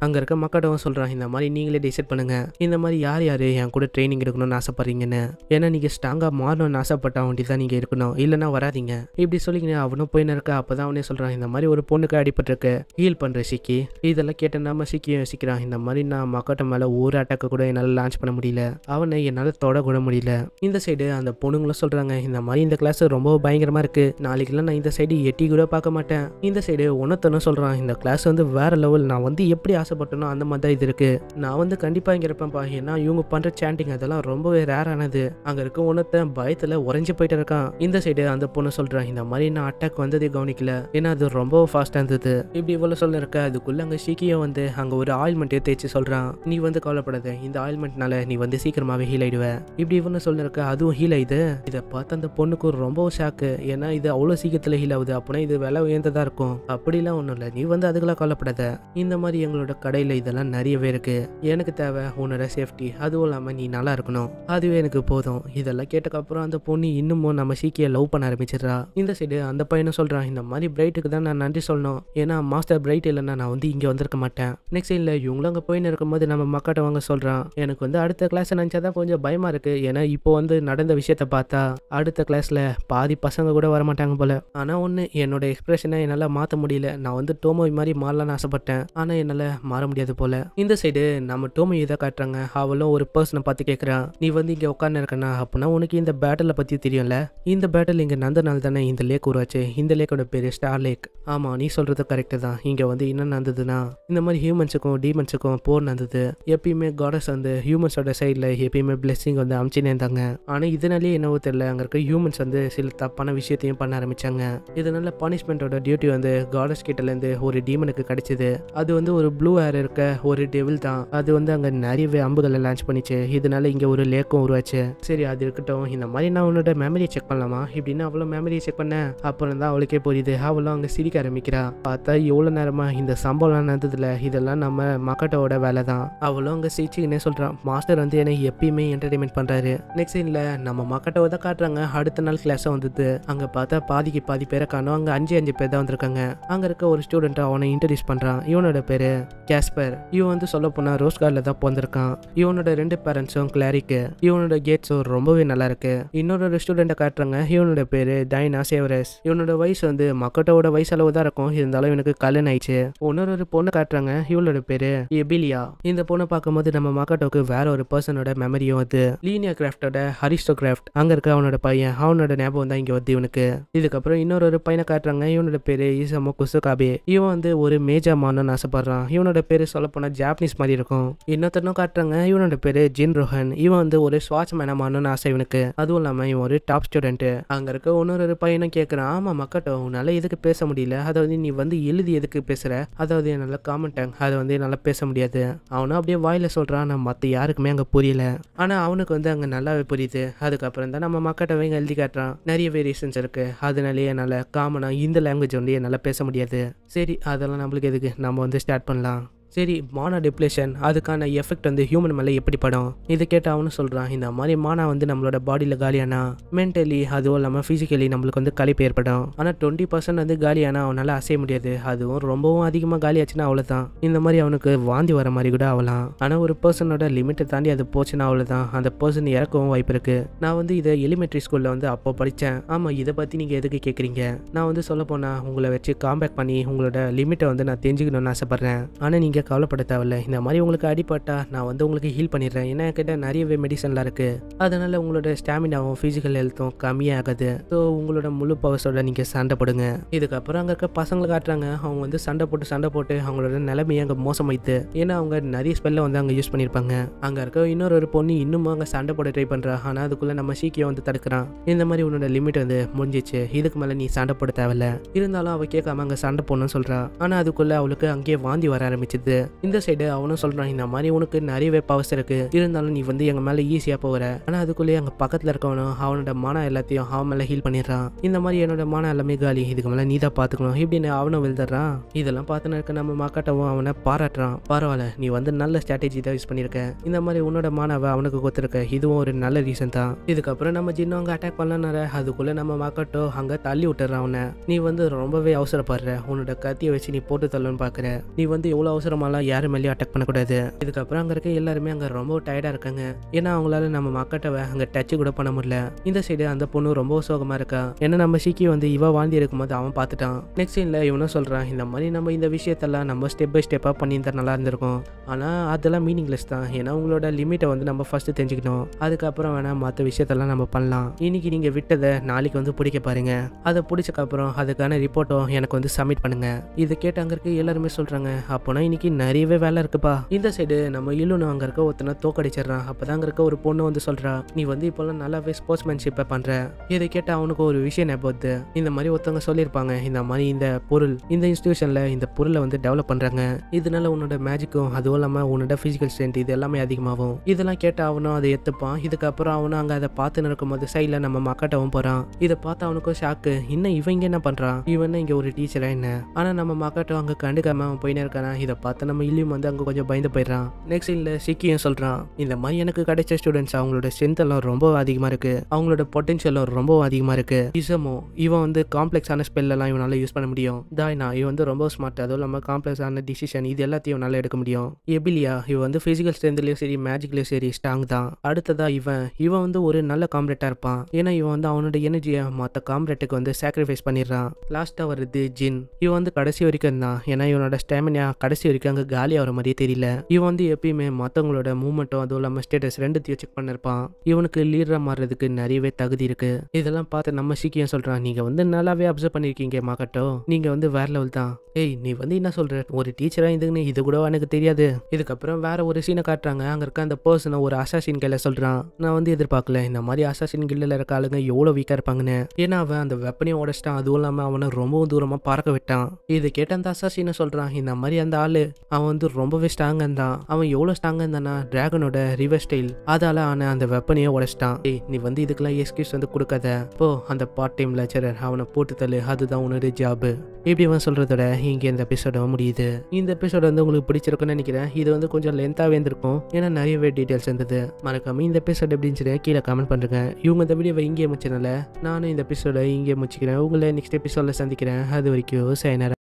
அங்க இருக்க மக்களும் சொல்றான் இந்த மாதிரி நீங்களே டிசைட் பண்ணுங்க இந்த மாதிரி யார் யாரு என் கூட ட்ரைனிங் எடுக்கணும்னு ஆசைப்படுறீங்கன்னு. ஏன்னா நீங்க ஸ்ட்ராங்கா மாறணும்னு ஆசைப்பட்டா வேண்டி தான் நீங்க இருக்கணும், இல்லைன்னா வராதிங்க இப்படி சொல்லிங்க. அவனும் போயின்னு இருக்கா. அப்பதான் அவனே சொல்றான் இந்த மாதிரி ஒரு பொண்ணுக்கு அடிபட்டிருக்கு, ஹீல் பண்ற சிக்கி. இதெல்லாம் கேட்ட நம்ம சிக்கியும் யோசிக்கிறான் இந்த மாதிரி நான் மக்கட்ட மேல ஒரு அட்டாக்க கூட என்னால லான்ச் பண்ண முடியல, அவனை என்னால தொட கூட முடியல. இந்த சைடு அந்த பொண்ணுங்களும் சொல்றாங்க இந்த மாதிரி இந்த கிளாஸ் ரொம்ப பயங்கரமா இருக்கு, நாளைக்கெல்லாம் நான் இந்த சைடு எட்டி கூட பார்க்க மாட்டேன். இந்த சைடு ஒன்னத்தனும் சொல்றான் இந்த கிளாஸ் வந்து வேற லெவல், நான் வந்து எப்படி ஆசைப்பட்டனோ அந்த மாதிரி தான் இது இருக்கு, நான் வந்து கண்டிப்பா இங்க இருப்பேன்ப்பா. ஏன்னா இவங்க பண்ற சாண்டிங் அதெல்லாம் ரொம்பவே ரேரானது. அங்க இருக்க ஒன்னத்தன் பயத்துல உறைஞ்சு போயிட்டு இருக்கான். இந்த சைடு அந்த பொண்ணு சொல்றான் இந்த மாதிரி நான் அட்டாக் வந்ததே கவனிக்கல, ஏன்னா அது ரொம்ப ஃபாஸ்டா இருந்தது. இப்படி இவ்வளவு சொல்ல இருக்க அதுக்குள்ள அங்க ஷிக்கியும் வந்து அங்க ஒரு ஆயில்மெண்ட்டையும் தேய்ச்சி சொல்றான் நீ வந்து கவலைப்படாத, இந்த ஆயில்மெண்ட்னால நீ வந்து சீக்கிரமாவே ஹீல் ஆயிடுவ. இப்படி இவனு சொல்ல இருக்க அதுவும் ஹீல் ஆயிடுது. இதை பார்த்து அந்த பொண்ணுக்கு ரொம்ப ஷாக்கு, ஏன்னா இது அவ்வளவு சீக்கிரத்துல ஹீல் ஆகுது, அப்படின்னா இது விலை உயர்ந்ததா இருக்கும். அப்படிலாம் ஒண்ணும் இல்ல, நீ வந்து அதுக்கெல்லாம் கவலைப்படாத, இந்த மாதிரி எங்களோட கடையில இதெல்லாம் நிறையவே இருக்கு, எனக்கு தேவை உன்னோட சேஃப்டி, அதுவும் இல்லாம நீ நல்லா இருக்கணும், அதுவே எனக்கு போதும். இதெல்லாம் கேட்டக்கு அப்புறம் அந்த பொண்ணு இன்னமும் நம்ம சீக்கிய லவ் பண்ண ஆரம்பிச்சிடறா. இந்த சைடு அந்த பையனும் சொல்றான் இந்த மாதிரி பிரைட்டுக்கு தான் நான் நன்றி சொல்லணும், ஏன்னா மாஸ்டர் பிரைட் இல்லைன்னா நான் வந்து இங்க வந்திருக்க மாட்டேன். நெக்ஸ்ட் இல்ல இவங்களும் அங்க போயின்னு இருக்கும்போது நம்ம மக்காட்ட வாங்க சொல்றான் எனக்கு வந்து அடுத்த கிளாஸ் நினைச்சாதான் கொஞ்சம் பயமா இருக்கு, ஏன்னா இப்போ வந்து நடந்த விஷயத்த பார்த்தா அடுத்த கிளாஸ்ல பாதி பசங்க கூட வரமாட்டாங்க போல. ஆனா ஒண்ணு என்னோட எக்ஸ்பிரஷனை என்னால மாத்த முடியல, நான் வந்து டோமோய் மாதிரி மாறலாம்னு ஆசைப்பட்டேன், ஆனா என்னால மாற முடியாது போல. இந்த சைடு நம்ம டோமோய் இதை காட்டுறாங்க. அவளும் ஒரு பர்சனை பார்த்து கேட்கறான் நீ வந்து இங்க உட்காந்து இருக்கனா, அப்படின்னா உனக்கு இந்த பேட்டில பத்தி தெரியும்ல, இந்த பேட்டில் இங்க நடந்தனால தானே இந்த லேக் உருவாச்சு, இந்த லேக்கோட பேரு ஸ்டார் லேக். ஆமா நீ சொல்றது கரெக்ட் தான், இங்க வந்து என்ன நடந்ததுன்னா இந்த மாதிரி ஹியூமன்ஸுக்கும் டீமன்ஸுக்கும் போர் நடந்தது. எப்பயுமே காடஸ் வந்து ஹியூமன்ஸோட சைட்ல எப்பயுமே பிளெஸிங் வந்து அமைச்சுனே இருந்தாங்க. ஆனா இதனாலேயே என்னவோ தெரியல அங்க இருக்க ஹியூமன்ஸ் வந்து சில தப்பான விஷயத்தையும் பண்ண ஆரம்பிச்சாங்க. இதனால பனிஷ்மெண்டோட டியூட்டி வந்து காடஸ் கிட்ட இருந்து ஒரு டீமனுக்கு கிடைச்சது. அது வந்து ஒரு ப்ளூ ஹேர் இருக்க ஒரு டெவில் தான். அது வந்து அங்க நிறையவே அம்புகளை லான்ச் பண்ணிச்சு. இதனால இங்க ஒரு லேக்கும் உருவாச்சு. சரி அது இருக்கட்டும், இந்த மாதிரி நான் உன்னோட மெமரியை செக் பண்ணலாமா இப்படின்னு அவளோ மெமரியை செக் பண்ண அப்புறம் தான் அவளுக்கே புரியுது. அவளும் அங்க சிரிக்க ஆரம்பிக்கிறா. பார்த்தா எவ்வளவு நேரமா இந்த சம்பவம் நடந்ததுல இதெல்லாம் நம்ம மக்கட்டோட வேலை தான். அவளும் அங்க சிரிச்சுக்கினே சொல்றான் மாஸ்டர் வந்து என்னை எப்பயுமே என்டர்டைன்மெண்ட் பண்றாரு. நெக்ஸ்ட் சீன்ல நம்ம மக்கட்டோட தான் காட்டுறாங்க. அடுத்த நாள் கிளாஸ் வந்தது. அங்க பார்த்தா பாதிக்கு பாதி பேரை காணும். அங்க 5 பேர் தான் வந்திருக்காங்க. அங்க இருக்க ஒரு ஸ்டூடெண்ட் அவனை இன்ட்ரடியூஸ் பண்றான். இவனோட பேரு கேஸ்பர். இவன் வந்து சொல்ல போனா ரோஸ் கார்ட்ல தான் பிறந்திருக்கான். இவனோட 2 பேரண்ட்ஸும் கிளாரிக்கு. இவனோட கேட்ஸும் ரொம்பவே நல்லா இருக்கு. இன்னொரு ஸ்டூடெண்ட்டை காட்டுறாங்க. இவனோட பேரு டைனா சேவரஸ். இவனோட வயசு வந்து மக்கட்டோட வயசு அளவு தான் இருக்கும். இருந்தாலும் இவனுக்கு கல்யாணம் ஆயிடுச்சு. இன்னொரு பொண்ணு காட்டுறாங்க. இவளோட பேரு எபிலியா. இந்த பொண்ணை பார்க்கும்போது நம்ம மக்கட்டோக்கு வேற ஒரு பர்சனோட மெமரியும் வந்து லீனியா கிராஃப்டோட அரிஸ்டோகிராஃப்ட். அங்க இருக்க அவனோட பையன் அவனோட ஞாபகம் தான் இங்க வந்து இவனுக்கு. இதுக்கப்புறம் இன்னொரு பையனை காட்டுறாங்க. இவனோட பேரு இசமோ குசுகாபே. இவன் வந்து ஒரு மேஜா மானன்னு ஆசைப்படுறான். இவனோட பேரு சொல்ல போனா ஜாப்பனீஸ் மாதிரி இருக்கும். இன்னொருத்தனும் காட்டுறாங்க. இவனோட பேரு ஜின் ரோஹன். இவன் வந்து ஒரு ஸ்வாட்ச் மேனமானு ஆசை இவனுக்கு. அதுவும் இல்லாம இவன் ஒரு டாப் ஸ்டூடெண்ட். அங்க இருக்க இன்னொரு பையனும் கேட்கறான் ஆமா மக்கட்டோ உன்னால எதுக்கு பேச முடியல, அதாவது நீ வந்து எழுதி எதுக்கு பேசுற, அதாவது என்னால காமெண்ட் அதை வந்து என்னால பேச முடியாது. அவனும் அப்படியே வாயில சொல்றான். நான் மத்த யாருக்குமே அங்க புரியல, ஆனா அவனுக்கு வந்து அங்க நல்லாவே புரியுது. அதுக்கப்புறம் தான் நம்ம மக்கட்டவை எழுதி காட்டுறான். நிறைய வேரியேஷன்ஸ் இருக்கு, அதனாலேயே என்னால காமனா இந்த லாங்குவேஜ் வந்து என்னால பேச முடியாது. சரி அதெல்லாம் நம்மளுக்கு எதுக்கு, நம்ம வந்து ஸ்டார்ட் பண்ணலாம். சரி மானா டிப்ளேஷன் அதுக்கான எஃபெக்ட் வந்து ஹியூமன் மேலே எப்படி படும் இதை கேட்டு அவனு சொல்கிறான். இந்த மாதிரி மானா வந்து நம்மளோட பாடியில் காலியானா மென்டலி அதுவும் இல்லாமல் ஃபிசிக்கலி நம்மளுக்கு வந்து கழிப்பு ஏற்படும். ஆனால் 20% வந்து காலியானா அவனால் அசைய முடியாது. அதுவும் ரொம்பவும் அதிகமாக காலியாச்சுன்னா அவ்வளோதான். இந்த மாதிரி அவனுக்கு வாந்தி வர மாதிரி கூட ஆகலாம். ஆனால் ஒரு பர்சனோட லிமிட்டை தாண்டி அது போச்சுன்னா அவ்வளோதான், அந்த பர்சன் இறக்கவும் வாய்ப்பு இருக்கு. நான் வந்து இதை எலிமெண்ட்ரி ஸ்கூலில் வந்து அப்போ படித்தேன். ஆமாம் இதை பற்றி நீங்கள் எதுக்கு கேட்குறீங்க, நான் வந்து சொல்ல போனால் உங்களை வச்சு காம்பேக்ட் பண்ணி உங்களோட லிமிட்டை வந்து நான் தெரிஞ்சுக்கணும்னு ஆசைப்பட்றேன். ஆனால் நீங்கள் கவலைப்பட தேவையில்ல, இந்த மாதிரி உங்களுக்கு அடிப்பட்டா நான் வந்து உங்களுக்கு ஹீல் பண்ணிடுறேன். ஏன்னா என்கிட்ட நிறையவே மெடிசன்லாம் இருக்கு. அதனால உங்களோட ஸ்டாமினாவும் ஃபிசிக்கல் ஹெல்த்தும் கம்மியாகாது. ஸோ உங்களோட முழு பவர்ஸோட நீங்க சண்டை போடுங்க. இதுக்கப்புறம் அங்க இருக்க பசங்களை காட்டுறாங்க. அவங்க வந்து சண்டை போட்டு அவங்களோட நிலைமையை அங்க மோசமாயிட்டு. ஏன்னா அவங்க நிறைய ஸ்பெல்ல வந்து அங்க யூஸ் பண்ணிருப்பாங்க. அங்க இருக்க இன்னொரு பொண்ணு இன்னும் அங்க சண்டை போட ட்ரை பண்றா. ஆனா அதுக்குள்ள நம்ம சீக்கியம் வந்து தடுக்கிறான். இந்த மாதிரி உன்னோட லிமிட் வந்து முடிஞ்சிச்சு, இதுக்கு மேல நீ சண்டை போட தேவையில்ல. இருந்தாலும் அவ கேட்காம அங்க சண்டை போடணும்னு சொல்றா. ஆனா அதுக்குள்ள அவளுக்கு அங்கேயே வாந்தி வர ஆரம்பிச்சது. இந்த சைடு அவனும் சொல்றான். இந்த மாதிரி உனக்கு நிறையவே பவர்ஸ் இருக்கு, இருந்தாலும் நீ வந்து எங்க மேல ஈஸியா போகிற. ஆனா அதுக்குள்ளேயே அங்க பக்கத்துல இருக்கவனும் அவனோட மன எல்லாத்தையும் அவன் மேல ஹீல் பண்ணிடுறான். இந்த மாதிரி என்னோட மன எல்லாமே காலி, இதுக்கு மேல நீ தான் பாத்துக்கணும் இப்படின்னு அவனும் விழுந்துடுறான். இதெல்லாம் பார்த்துன்னு இருக்க நம்ம மாக்காட்டவும் அவனை பாராட்டுறான். பரவாயில்ல நீ வந்து நல்ல ஸ்ட்ராட்டஜி தான் யூஸ் பண்ணிருக்க, இந்த மாதிரி உன்னோட மானவை அவனுக்கு கொடுத்துருக்க, இதுவும் ஒரு நல்ல ரீசன் தான். இதுக்கப்புறம் நம்ம ஜின்னு அங்க அட்டாக் பண்ணலான்னு அதுக்குள்ள நம்ம மாக்காட்டோ அங்க தள்ளி விட்டுறான் அவனை. நீ வந்து ரொம்பவே அவசரப்படுற, உன்னோட கத்தியை வச்சு நீ போட்டு தள்ளன்னு பாக்குற, நீ வந்து எவ்வளவு அவசரமா அதிகமாலாம் யாரு மேலேயும் அட்டாக் பண்ணக்கூடாது. இதுக்கப்புறம் அங்க இருக்க எல்லாருமே அங்க ரொம்ப டயர்டா இருக்காங்க. ஏன்னா அவங்களால நம்ம மக்காட்டவை அங்க டச் கூட பண்ண முடியல. இந்த சைடு அந்த பொண்ணு ரொம்ப சோகமா இருக்கா. ஏன்னா நம்ம ஷிக்கி வந்து இவ வாழ்ந்து இருக்கும்போது அவன் பார்த்துட்டான். நெக்ஸ்ட் சீன்ல இவனும் சொல்றான், இந்த மாதிரி நம்ம இந்த விஷயத்தெல்லாம் நம்ம ஸ்டெப் பை ஸ்டெப்பா பண்ணியிருந்தா நல்லா இருந்திருக்கும். ஆனா அதெல்லாம் மீனிங்லெஸ் தான். ஏன்னா உங்களோட லிமிட்டை வந்து நம்ம ஃபர்ஸ்ட் தெரிஞ்சுக்கணும். அதுக்கப்புறம் வேணா மற்ற விஷயத்தெல்லாம் நம்ம பண்ணலாம். இன்னைக்கு நீங்க விட்டதை நாளைக்கு வந்து பிடிக்க பாருங்க. அதை பிடிச்சக்கப்புறம் அதுக்கான ரிப்போர்ட்டும் எனக்கு வந்து சப்மிட் பண்ணுங்க. இதை கேட்டு அங்க இருக்க எல்லாருமே சொல்றாங்க, அப்போனா இன்னைக்கு நிறையவே வேலை இருக்குப்பா. இந்த சைடு நம்ம இலுன்னு அங்க இருக்க ஒருத்தனை தோக்கடிச்சிடறான். அப்பதான் அங்க இருக்க ஒரு பொண்ணு வந்து சொல்றா, நீ வந்து இப்போல்லாம் நல்லாவே ஸ்போர்ட்ஸ்மேன்ஷிப்பை பண்ற. இதை கேட்ட அவனுக்கு ஒரு விஷயம் ஞாபகத்து. இந்த மாதிரி ஒருத்தவங்க சொல்லியிருப்பாங்க, இந்த மாதிரி இந்த பொருள் இந்த இன்ஸ்டிடியூஷன்ல இந்த பொருளை வந்து டெவலப் பண்றாங்க. இதனால உன்னோட மேஜிக்கும் அதுவும் இல்லாம உன்னோட பிசிக்கல் ஸ்ட்ரென்த் இது எல்லாமே அதிகமாகும். இதெல்லாம் கேட்ட அவனும் அதை எடுத்துப்பான். இதுக்கப்புறம் அவனும் அங்க அதை பார்த்து இருக்கும்போது சைட்ல நம்ம மக்காட்டவும் போறான். இதை பார்த்து அவனுக்கும் ஷாக்கு. இன்னும் இவன் இங்க என்ன பண்றான்? இவன் இங்க ஒரு டீச்சரா என்ன? ஆனா நம்ம மக்காட்டும் அங்க கண்டுக்காம அவன் போயினே இருக்கானா. இதை பார்த்து நம்ம இல்லியும் வந்து அங்க கொஞ்சம் பயந்து போயிடுறான். நெக்ஸ்ட் இல்ல சிக்கியும் சொல்றான், இந்த மாதிரி எனக்கு கிடைச்ச ஸ்டூடெண்ட்ஸ் அவங்களோட ஸ்ட்ரென்த் எல்லாம் ரொம்ப அதிகமா இருக்கு. அவங்களோட பொட்டன்ஷியலும் ரொம்ப அதிகமா இருக்கு. இசமோ இவன் வந்து காம்ப்ளெக்ஸான ஸ்பெல் எல்லாம் இவனால யூஸ் பண்ண முடியும். தாய்னா இவன் வந்து ரொம்ப ஸ்மார்ட். அதுவும் இல்லாம காம்ப்ளெக்ஸான டிசிஷன் இது எல்லாத்தையும் இவனால எடுக்க முடியும். எபிலியா இவன் வந்து பிசிக்கல் ஸ்ட்ரென்த்லயும் சரி மேஜிக்லயும் சரி ஸ்ட்ராங் தான். அடுத்ததா இவன் வந்து ஒரு நல்ல காம்ரேட்டா இருப்பான். ஏன்னா இவன் வந்து அவனோட எனர்ஜியை மற்ற காம்ரேட்டுக்கு வந்து சாக்ரிஃபைஸ் பண்ணிடுறான். லாஸ்டா வருது ஜின். இவன் வந்து கடைசி வரைக்கும் இருந்தான். ஏன்னா இவனோட ஸ்டாமினா கடைசி வரைக்கும் அங்க காலி ஆகிற மாதிரியே தெரியல. இவன் வந்து எப்பயுமே மற்றவங்களோட மூவ்மெண்ட்டும் அதுவும் இல்லாம ஸ்டேட்டஸ் ரெண்டுத்தையும் செக் பண்ணிருப்பான். இவனுக்கு லீடரா மாறுறதுக்கு நிறையவே தகுதி இருக்கு. இதெல்லாம் பார்த்து நம்ம சீக்கியம் சொல்றான், நீங்க வந்து நல்லாவே அப்சர்வ் பண்ணிருக்கீங்க மாகட்டோ, நீங்க வந்து வேற லெவல் தான். ஏய் நீ வந்து என்ன சொல்ற, ஒரு டீச்சரா இதுன்னு இது கூட எனக்கு தெரியாது. இதுக்கப்புறம் வேற ஒரு சீனை காட்டுறாங்க. அங்க இருக்க அந்த பர்சனை ஒரு அசாசின் கையில சொல்றான், நான் வந்து எதிர்பார்க்கல இந்த மாதிரி அசாசின் கில்ல இருக்க ஆளுங்க எவ்வளவு வீக்கா இருப்பாங்கன்னு. ஏன்னா அவன் அந்த வெப்பனையும் உடைச்சிட்டான். அதுவும் இல்லாம அவனை ரொம்பவும் தூரமா பறக்க விட்டான். இது கேட்ட அந்த அசாசினை சொல்றான், இந்த மாதிரி அந்த ஆளு அவன் வந்து ரொம்பவே ஸ்ட்ராங்கா இருந்தான். அவன் எவ்வளவு ஸ்ட்ராங்கா இருந்தானா டிராகனோட ரிவர் ஸ்டைல் அதால ஆன அந்த வெப்பனையும் உடைச்சிட்டான். ஏய் நீ வந்து இதுக்கெல்லாம் எக்ஸ்கியூஸ் வந்து கொடுக்காத. போ அந்த பார்ட் டைம் லெக்சரர் அவனை போட்டு தள்ளு, அதுதான் உன்னோட ஜாபு. இப்படி அவன் சொல்றதோட இங்க இந்த எபிசோட முடியுது. இந்த எபிசோட வந்து உங்களுக்கு பிடிச்சிருக்குன்னு நினைக்கிறேன். இது வந்து கொஞ்சம் லென்த்தாவே இருந்திருக்கும். ஏன்னா நிறையவே டீடைல்ஸ் இருந்தது. மறக்காம இந்த எபிசோட் எப்படின்னு கீழே கமெண்ட் பண்ணுங்க. இவங்க இந்த வீடியோவை இங்கே முடிச்சனால நானும் இந்த எபிசோட இங்கே முடிச்சுக்கிறேன். உங்களை நெக்ஸ்ட் எபிசோட்ல சந்திக்கிறேன். அது வரைக்கும் சைனா.